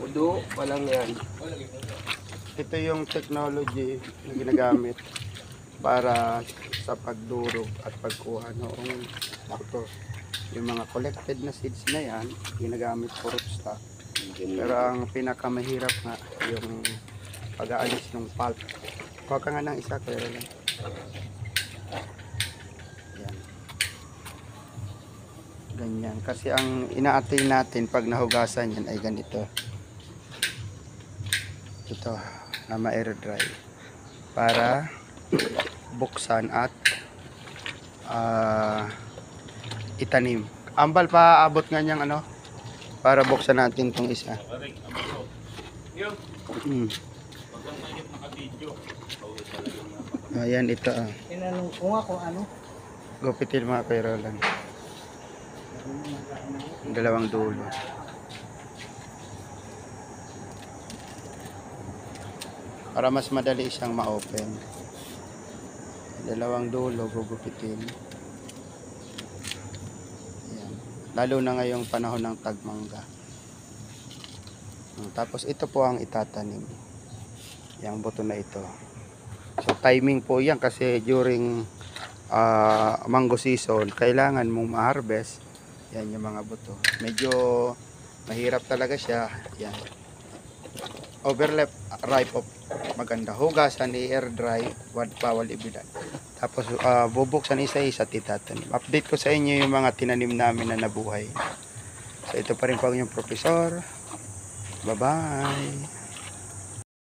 Udo, walang yan. Ito yung technology na ginagamit para sa pagdurog at pagkuha noong buto. Yung mga collected na seeds na yan, ginagamit for rootstock. Pero ang pinakamahirap nga yung pag-aalis ng pulp. Kuha ka nga ng isa, pero lang. Yan. Ganyan. Kasi ang inaatay natin pag nahugasan yan ay ganito. Ito, na ma-air dry. Para buksan at itanim. Ambal pa abot nga niyang ano para buksan natin tong isa. Ayan ito ah. Tinanong ko nga kung ano. Gupitin mga kairolan. Dalawang dulo. Para mas madali siyang ma-open. Dalawang dulo gugupitin. Ayan. Lalo na ngayong panahon ng tagmangga. Tapos ito po ang itatanim. Yang buto na ito. So timing po yan kasi during mango season, kailangan mong ma-harvest. Yan yung mga buto. Medyo mahirap talaga siya. Yan. Overlap, ripe of maganda. Hugasan, i-air dry, bawal ibilan. Tapos bubuksan isa-isa titatanim. Update ko sa inyo yung mga tinanim namin na nabuhay. So ito pa rin po ang inyong professor. Bye-bye.